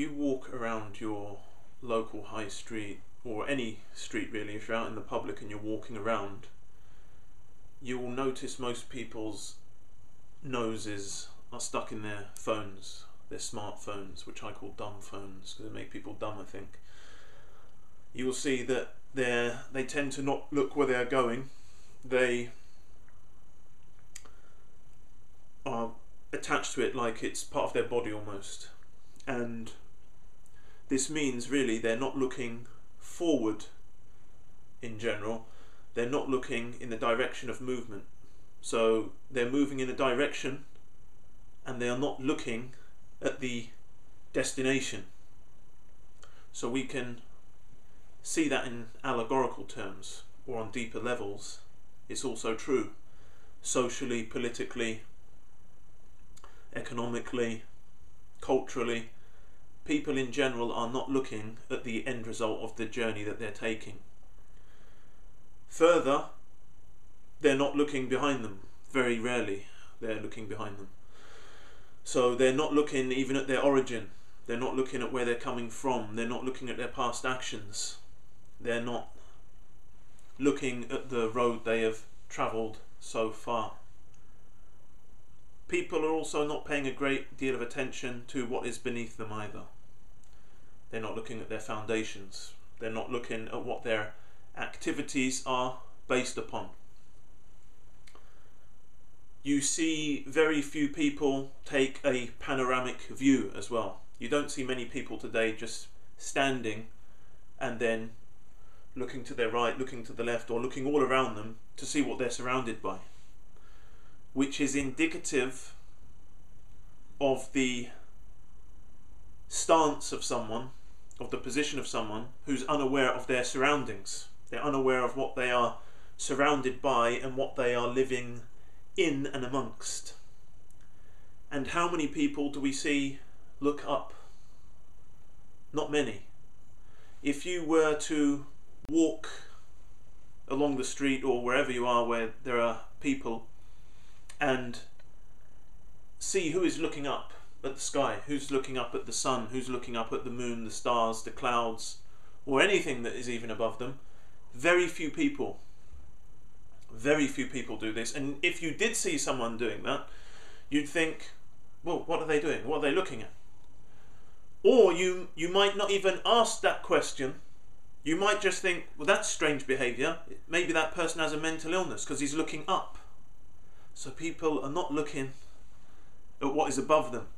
you walk around your local high street, or any street really, if you're out in the public and you're walking around, you will notice most people's noses are stuck in their phones, their smartphones, which I call dumb phones because they make people dumb, I think. You will see that they tend to not look where they are going. They are attached to it like it's part of their body almost. And this means really they're not looking forward in general. They're not looking in the direction of movement. So they're moving in a direction and they are not looking at the destination. So we can see that in allegorical terms, or on deeper levels. It's also true socially, politically, economically, culturally. People in general are not looking at the end result of the journey that they're taking. Further, they're not looking behind them. Very rarely they're looking behind them. So they're not looking even at their origin. They're not looking at where they're coming from. They're not looking at their past actions. They're not looking at the road they have travelled so far. People are also not paying a great deal of attention to what is beneath them either. They're not looking at their foundations. They're not looking at what their activities are based upon. You see very few people take a panoramic view as well. You don't see many people today just standing and then looking to their right, looking to the left, or looking all around them to see what they're surrounded by, which is indicative of the stance of someone, of the position of someone who's unaware of their surroundings. They're unaware of what they are surrounded by and what they are living in and amongst. And how many people do we see look up? Not many. If you were to walk along the street or wherever you are where there are people and see who is looking up at the sky, who's looking up at the sun, who's looking up at the moon, the stars, the clouds, or anything that is even above them, very few people do this. And if you did see someone doing that, you'd think, well, what are they doing? What are they looking at? Or you might not even ask that question. You might just think, well, that's strange behaviour. Maybe that person has a mental illness because he's looking up. So people are not looking at what is above them.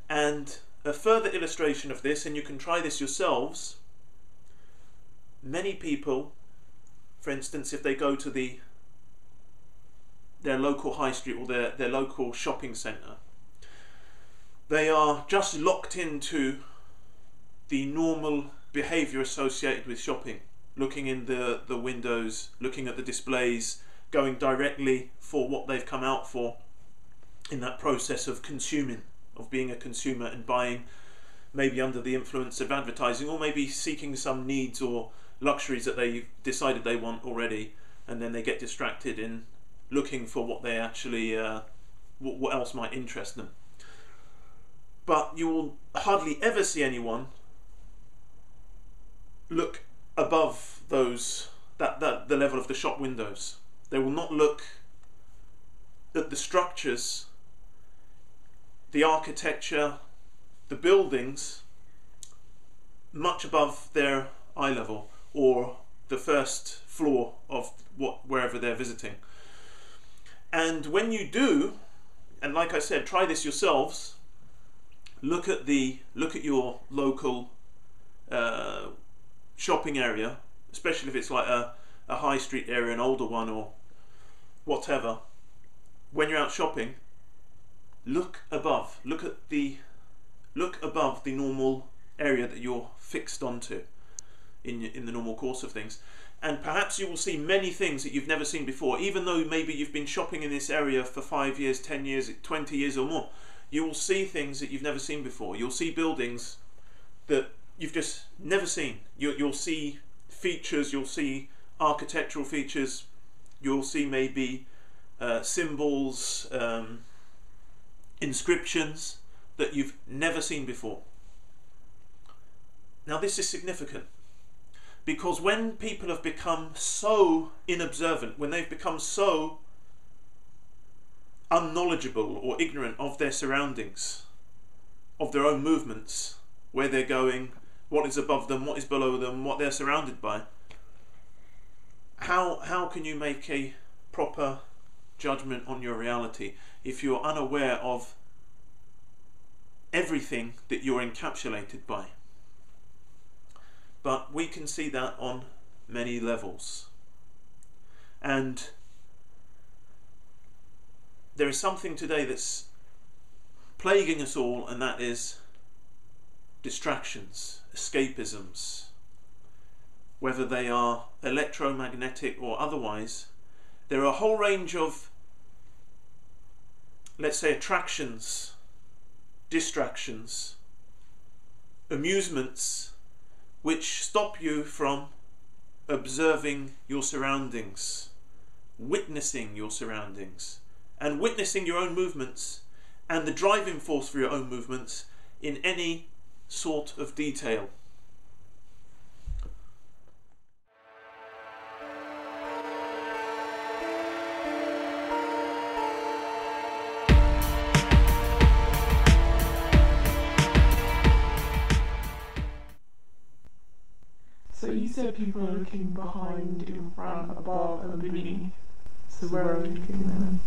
And a further illustration of this, and you can try this yourselves, many people, for instance, if they go to their local high street or their local shopping centre, they are just locked into the normal behaviour associated with shopping, looking in the windows, looking at the displays, going directly for what they've come out for in that process of consuming, of being a consumer and buying, maybe under the influence of advertising, or maybe seeking some needs or luxuries that they've decided they want already, and then they get distracted in looking for what they actually, what else might interest them. But you will hardly ever see anyone look above the level of the shop windows. They will not look at the structures, the architecture, the buildings much above their eye level, or the first floor of wherever they're visiting. And when you do, and like I said, try this yourselves, look at your local shopping area, especially if it's like a high street area, an older one or whatever. When you're out shopping, look above. Look above the normal area that you're fixed onto in the normal course of things. And perhaps you will see many things that you've never seen before, even though maybe you've been shopping in this area for 5 years, 10 years, 20 years or more. You will see things that you've never seen before. You'll see buildings that you've just never seen. You'll see features, you'll see architectural features, you'll see maybe symbols, inscriptions that you've never seen before. Now this is significant, because when people have become so inobservant, when they've become so unknowledgeable or ignorant of their surroundings, of their own movements, where they're going, what is above them, what is below them, what they're surrounded by, how can you make a proper judgment on your reality if you're unaware of everything that you're encapsulated by? But we can see that on many levels. And there is something today that's plaguing us all, and that is distractions, escapisms, whether they are electromagnetic or otherwise. There are a whole range of, let's say, attractions, distractions, amusements, which stop you from observing your surroundings, witnessing your surroundings, and witnessing your own movements and the driving force for your own movements in any sort of detail. So you said people are looking behind, in front, above and beneath. So where are they looking then?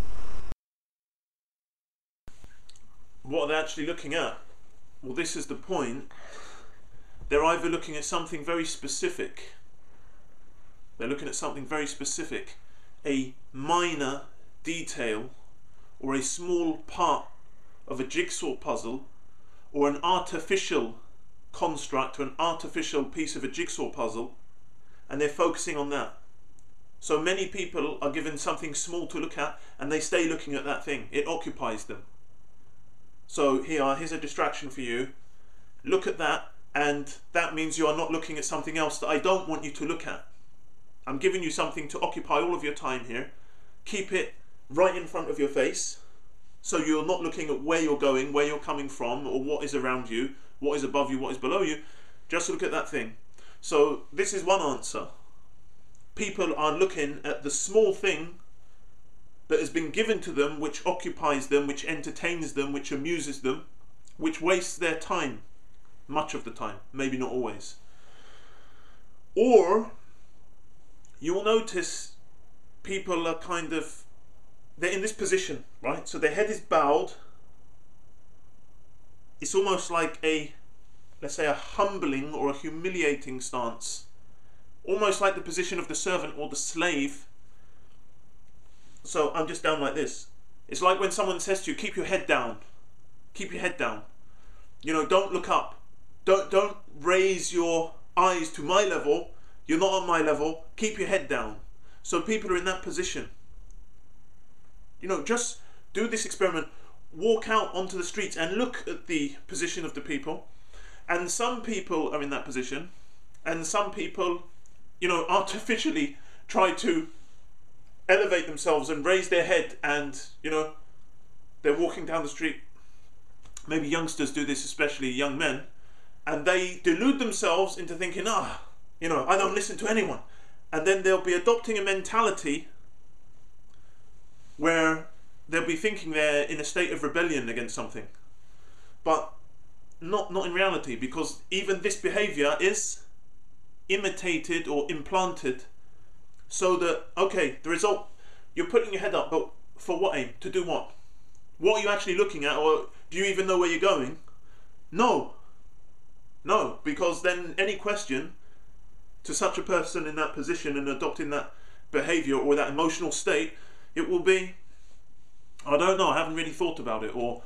What are they actually looking at? Well, this is the point. They're either looking at something very specific. They're looking at something very specific, a minor detail or a small part of a jigsaw puzzle, or an artificial construct or an artificial piece of a jigsaw puzzle, and they're focusing on that. So many people are given something small to look at and they stay looking at that thing. It occupies them. So here's a distraction for you. Look at that, and that means you are not looking at something else that I don't want you to look at. I'm giving you something to occupy all of your time here. Keep it right in front of your face, so you're not looking at where you're going, where you're coming from, or what is around you, what is above you, what is below you. Just look at that thing. So this is one answer. People are looking at the small thing that has been given to them, which occupies them, which entertains them, which amuses them, which wastes their time, much of the time, maybe not always. Or you will notice people are they're in this position, right? So their head is bowed. It's almost like let's say a humbling or a humiliating stance, almost like the position of the servant or the slave. So I'm just down like this. It's like when someone says to you, keep your head down. Keep your head down. You know, don't look up. Don't raise your eyes to my level. You're not on my level. Keep your head down. So people are in that position. You know, just do this experiment. Walk out onto the streets and look at the position of the people. And some people are in that position. And some people, you know, artificially try to elevate themselves and raise their head, and you know, they're walking down the street. Maybe youngsters do this, especially young men, and they delude themselves into thinking, you know, I don't listen to anyone. And then they'll be adopting a mentality where they'll be thinking they're in a state of rebellion against something, but not in reality, because even this behavior is imitated or implanted. So that, okay, the result, you're putting your head up, but for what aim? To do what? What are you actually looking at? Or do you even know where you're going? No, because then any question to such a person in that position and adopting that behavior or that emotional state, it will be, I don't know, I haven't really thought about it, or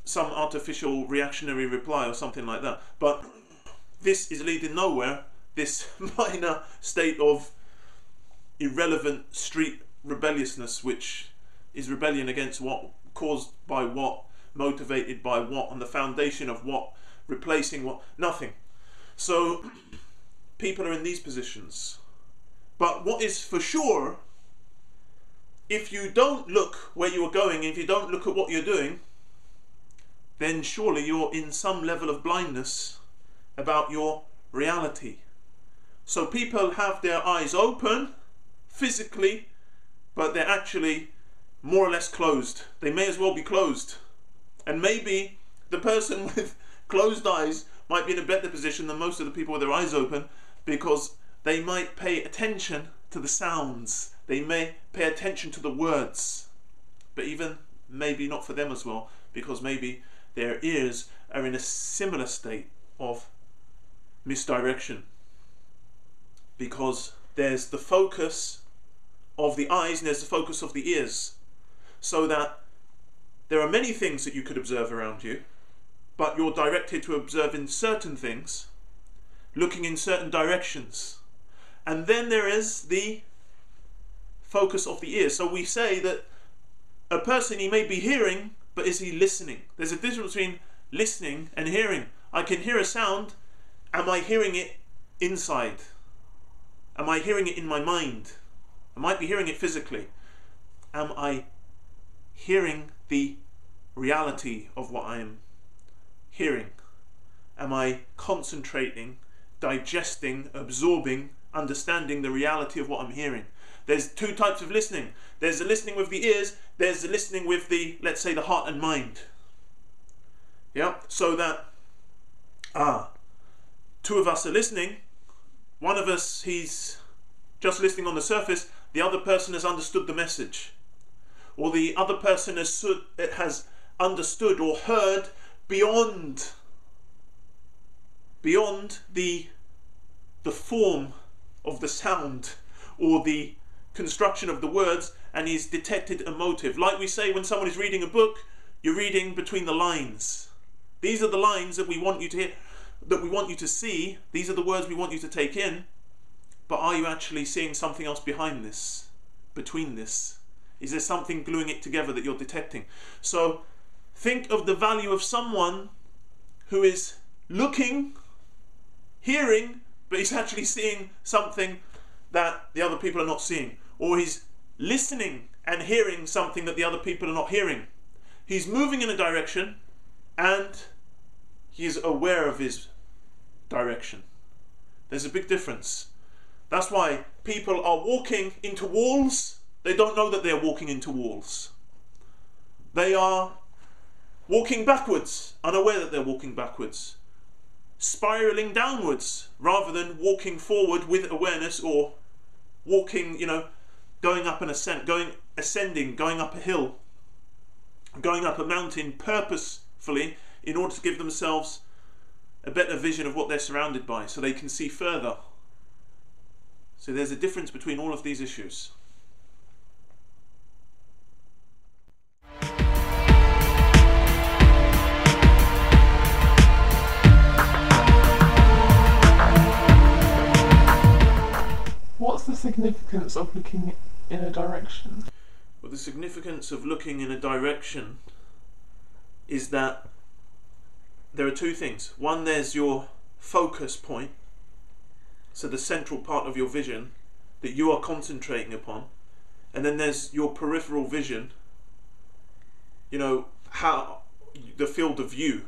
some artificial reactionary reply or something like that. But this is leading nowhere, this minor state of irrelevant street rebelliousness, which is rebellion against what, caused by what, motivated by what, on the foundation of what, replacing what, nothing. So people are in these positions. But what is for sure, if you don't look where you are going, if you don't look at what you're doing, then surely you're in some level of blindness about your reality. So people have their eyes open physically, but they're actually more or less closed. They may as well be closed. And maybe the person with closed eyes might be in a better position than most of the people with their eyes open, because they might pay attention to the sounds. They may pay attention to the words. But even maybe not for them as well, because maybe their ears are in a similar state of misdirection. Because there's the focus of the eyes and there's the focus of the ears. So that there are many things that you could observe around you, but you're directed to observe in certain things, looking in certain directions. And then there is the focus of the ears. So we say that a person, he may be hearing, but is he listening? There's a difference between listening and hearing. I can hear a sound. Am I hearing it inside? Am I hearing it in my mind? I might be hearing it physically. Am I hearing the reality of what I am hearing? Am I concentrating, digesting, absorbing, understanding the reality of what I'm hearing? There's two types of listening. There's the listening with the ears, there's the listening with the, let's say, the heart and mind. Yeah, so that two of us are listening. One of us, he's just listening on the surface. The other person has understood the message. Or the other person has understood or heard beyond the form of the sound or the construction of the words, and he's detected a motive. Like we say, when someone is reading a book, you're reading between the lines. These are the lines that we want you to hear, that we want you to see. These are the words we want you to take in. But are you actually seeing something else behind this, between this? Is there something gluing it together that you're detecting? So think of the value of someone who is looking, hearing, but he's actually seeing something that the other people are not seeing. Or he's listening and hearing something that the other people are not hearing. He's moving in a direction and he is aware of his direction. There's a big difference. That's why people are walking into walls. They don't know that they're walking into walls. They are walking backwards, unaware that they're walking backwards. Spiraling downwards rather than walking forward with awareness, or walking, going up an ascent, ascending, going up a hill, going up a mountain purposefully in order to give themselves a better vision of what they're surrounded by so they can see further. So there's a difference between all of these issues. What's the significance of looking in a direction? Well, the significance of looking in a direction is that there are two things. One, there's your focus point, so the central part of your vision that you are concentrating upon, and then there's your peripheral vision, how the field of view.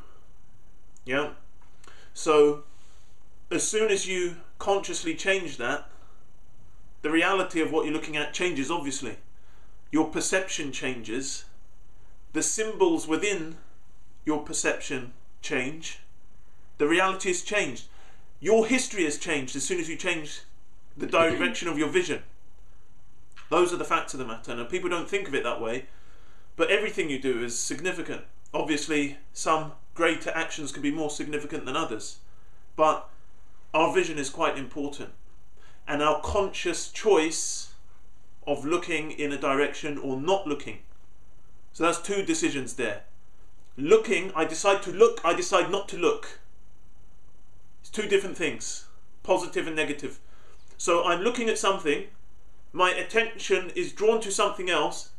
Yeah. So as soon as you consciously change that, the reality of what you're looking at changes, obviously. Your perception changes. The symbols within your perception change. The reality has changed. Your history has changed as soon as you change the direction of your vision. Those are the facts of the matter. Now, people don't think of it that way, but everything you do is significant. Obviously, some greater actions can be more significant than others, but our vision is quite important. And our conscious choice of looking in a direction or not looking. So that's two decisions there. Looking, I decide to look, I decide not to look. It's two different things, positive and negative. So I'm looking at something, my attention is drawn to something else.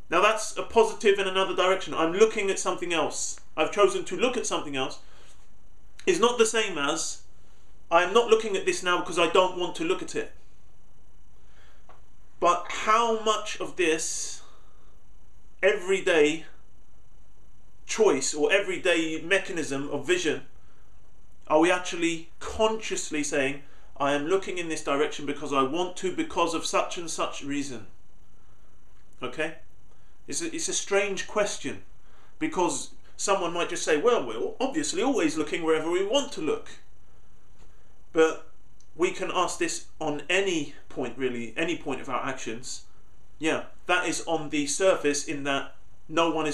Now that's a positive in another direction. I'm looking at something else. I've chosen to look at something else. It's not the same as I'm not looking at this now because I don't want to look at it. But how much of this everyday choice or everyday mechanism of vision Are we actually consciously saying, I am looking in this direction because I want to, because of such and such reason? Okay? It's a strange question, because someone might just say, well, we're obviously always looking wherever we want to look. But we can ask this on any point, really, any point of our actions. Yeah, that is on the surface, in that no one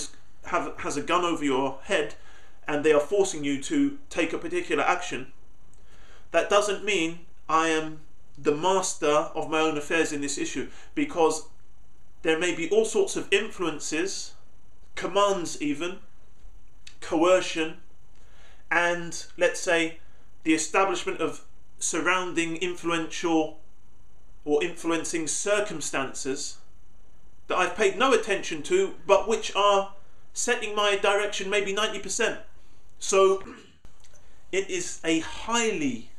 has a gun over your head and they are forcing you to take a particular action. That doesn't mean I am the master of my own affairs in this issue, because there may be all sorts of influences, commands even, coercion, and let's say the establishment of surrounding influential or influencing circumstances that I've paid no attention to, but which are setting my direction maybe 90%. So it is a highly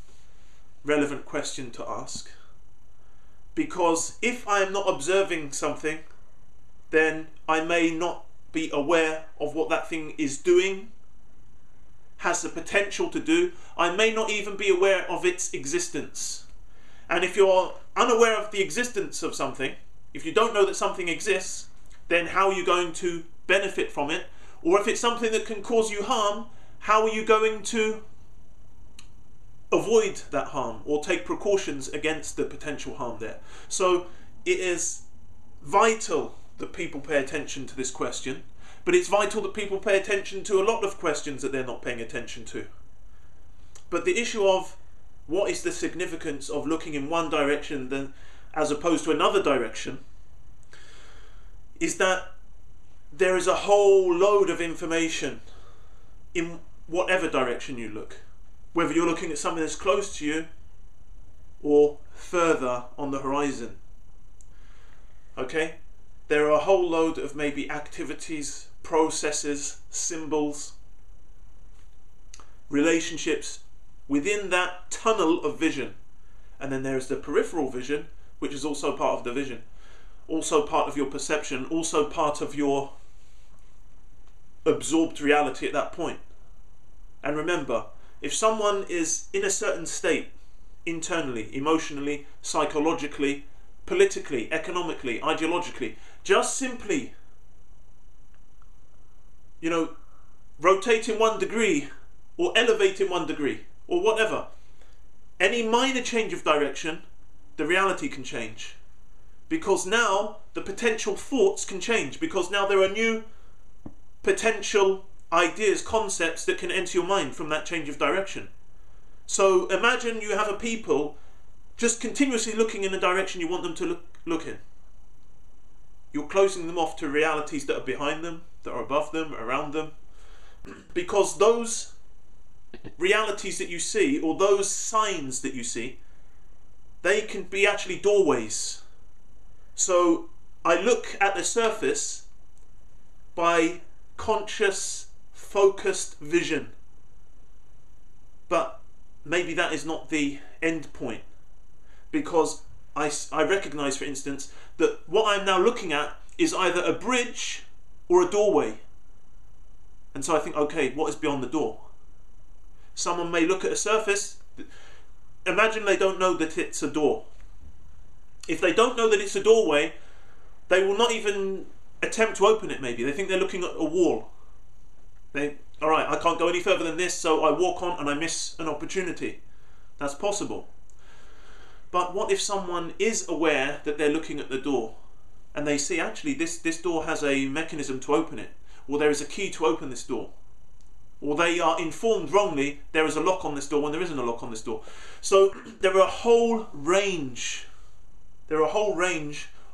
relevant question to ask, because if I am not observing something, then I may not be aware of what that thing is doing, has the potential to do. I may not even be aware of its existence. And if you're unaware of the existence of something, if you don't know that something exists, then how are you going to benefit from it? Or if it's something that can cause you harm, how are you going to avoid that harm or take precautions against the potential harm there? So it is vital that people pay attention to this question, but it's vital that people pay attention to a lot of questions that they're not paying attention to. But the issue of what is the significance of looking in one direction as opposed to another direction is that there is a whole load of information in whatever direction you look, whether you're looking at something that's close to you or further on the horizon. Okay? There are a whole load of maybe activities, processes, symbols, relationships within that tunnel of vision. And then there's the peripheral vision, which is also part of the vision, also part of your perception, also part of your absorbed reality at that point. And remember, if someone is in a certain state, internally, emotionally, psychologically, politically, economically, ideologically, just simply, rotate in 1 degree or elevate in 1 degree or whatever, any minor change of direction, the reality can change. Because now the potential thoughts can change, because now there are new potential ideas, concepts that can enter your mind from that change of direction. So imagine you have a people just continuously looking in the direction you want them to look in. You're closing them off to realities that are behind them, that are above them, around them. Because those realities that you see, or those signs that you see, they can be actually doorways. So I look at the surface by conscious, focused vision. But maybe that is not the end point, because I recognize, for instance, that what I'm now looking at is either a bridge or a doorway. And so I think, okay, what is beyond the door? Someone may look at a surface. Imagine they don't know that it's a door. If they don't know that it's a doorway, they will not even attempt to open it maybe. They think they're looking at a wall. Alright, I can't go any further than this, so I walk on and I miss an opportunity. That's possible. But what if someone is aware that they're looking at the door and they see, actually, this door has a mechanism to open it, or there is a key to open this door, or they are informed wrongly there is a lock on this door when there isn't a lock on this door. So there are a whole range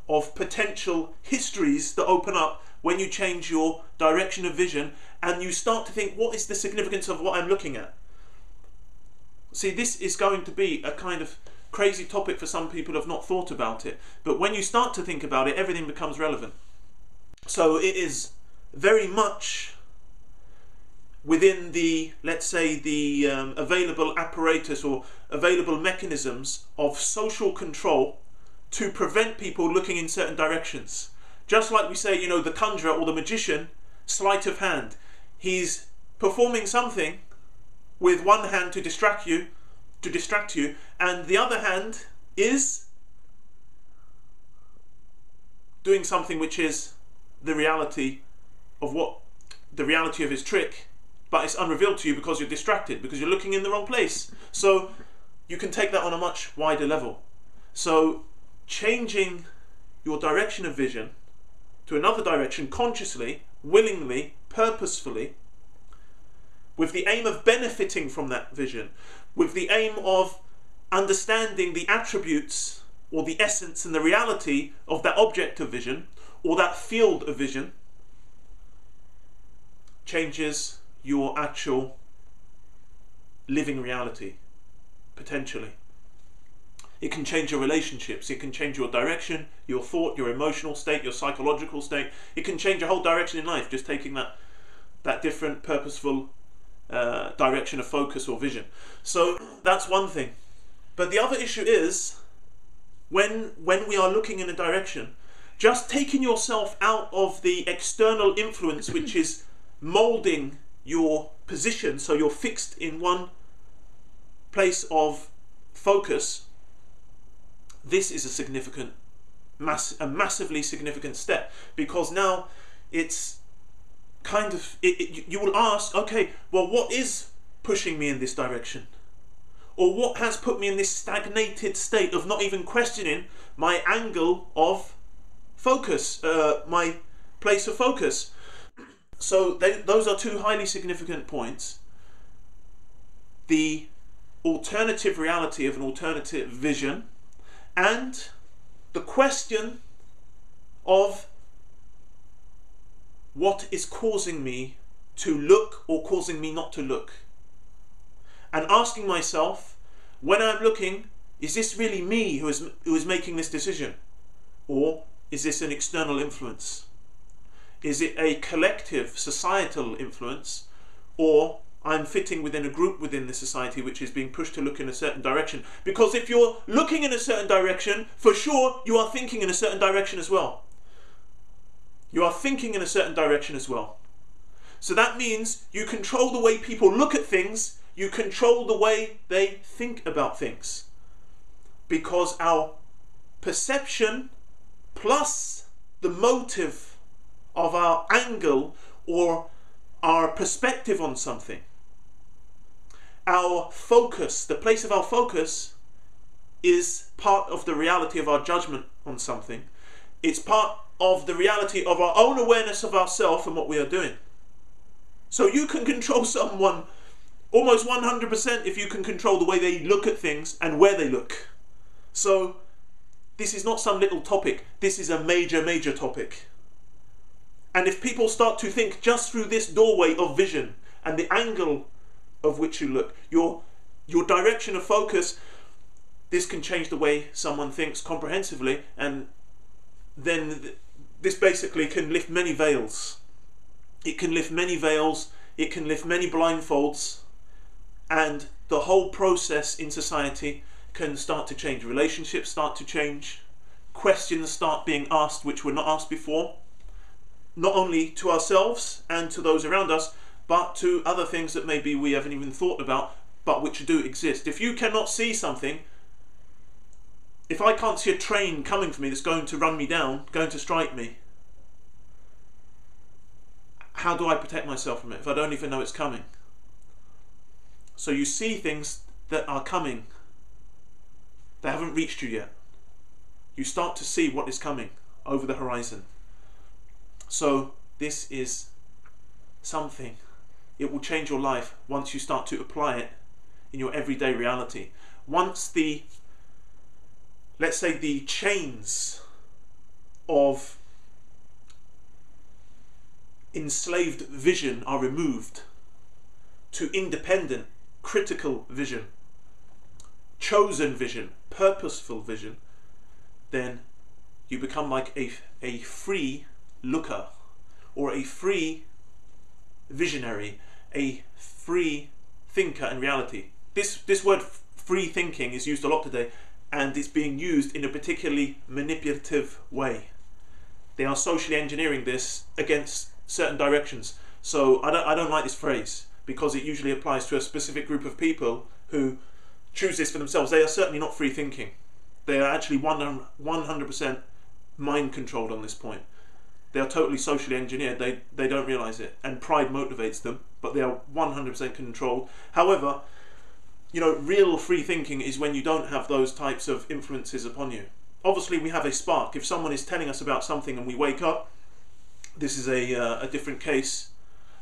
of potential histories that open up when you change your direction of vision and you start to think, what is the significance of what I'm looking at? See, this is going to be a kind of crazy topic for some people who have not thought about it, but when you start to think about it, everything becomes relevant. So it is very much within the, let's say, the available apparatus or available mechanisms of social control to prevent people looking in certain directions. Just like we say, the conjurer or the magician, sleight of hand. He's performing something with one hand to distract you, and the other hand is doing something which is the reality of his trick, but it's unrevealed to you because you're distracted, because you're looking in the wrong place. So you can take that on a much wider level. So changing your direction of vision to another direction consciously, willingly, purposefully, with the aim of benefiting from that vision, with the aim of understanding the attributes or the essence and the reality of that object of vision or that field of vision, changes your actual living reality, potentially. It can change your relationships, it can change your direction, your thought, your emotional state, your psychological state. It can change your whole direction in life, just taking that different purposeful direction of focus or vision. So that's one thing. But the other issue is, when we are looking in a direction, just taking yourself out of the external influence which is molding your position, so you're fixed in one place of focus, this is a massively significant step, because now it's kind of, you will ask, okay, well, what is pushing me in this direction? Or what has put me in this stagnated state of not even questioning my angle of focus, my place of focus? So those are two highly significant points. The alternative reality of an alternative vision, and the question of what is causing me to look or causing me not to look. And asking myself, when I'm looking, is this really me who is making this decision? Or is this an external influence? Is it a collective societal influence? Or I'm fitting within a group within the society which is being pushed to look in a certain direction? Because if you're looking in a certain direction, for sure you are thinking in a certain direction as well. You are thinking in a certain direction as well. So that means you control the way people look at things, you control the way they think about things. Because our perception plus the motive of our angle or our perspective on something, our focus, the place of our focus, is part of the reality of our judgment on something. It's part of the reality of our own awareness of ourselves and what we are doing. So you can control someone almost 100% if you can control the way they look at things and where they look. So this is not some little topic, this is a major topic. And if people start to think just through this doorway of vision and the angle of which you look, your direction of focus, this can change the way someone thinks comprehensively, and then this basically can lift many veils. It can lift many veils, it can lift many blindfolds, and the whole process in society can start to change. Relationships start to change, questions start being asked which were not asked before, not only to ourselves and to those around us, but to other things that maybe we haven't even thought about, but which do exist. If you cannot see something, if I can't see a train coming for me that's going to run me down, going to strike me, how do I protect myself from it if I don't even know it's coming? So you see things that are coming, they haven't reached you yet. You start to see what is coming over the horizon. So this is something. It will change your life once you start to apply it in your everyday reality. Once let's say the chains of enslaved vision are removed to independent, critical vision, chosen vision, purposeful vision, then you become like a free looker, or a free visionary, a free thinker in reality. This word free thinking is used a lot today, and it's being used in a particularly manipulative way. They are socially engineering this against certain directions. So I don't like this phrase, because it usually applies to a specific group of people who choose this for themselves. They are certainly not free thinking. They are actually 100% mind controlled on this point. They are totally socially engineered. They don't realise it, and pride motivates them, but they are 100% controlled. However, you know, real free thinking is when you don't have those types of influences upon you. Obviously, we have a spark. If someone is telling us about something and we wake up, this is a different case,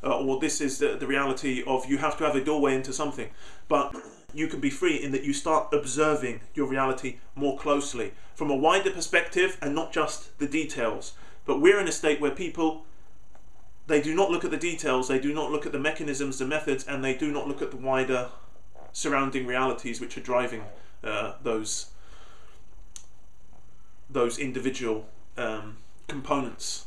or this is the reality of you have to have a doorway into something. But you can be free in that you start observing your reality more closely from a wider perspective and not just the details. But we're in a state where people, they do not look at the details, they do not look at the mechanisms, the methods, and they do not look at the wider surrounding realities which are driving those individual components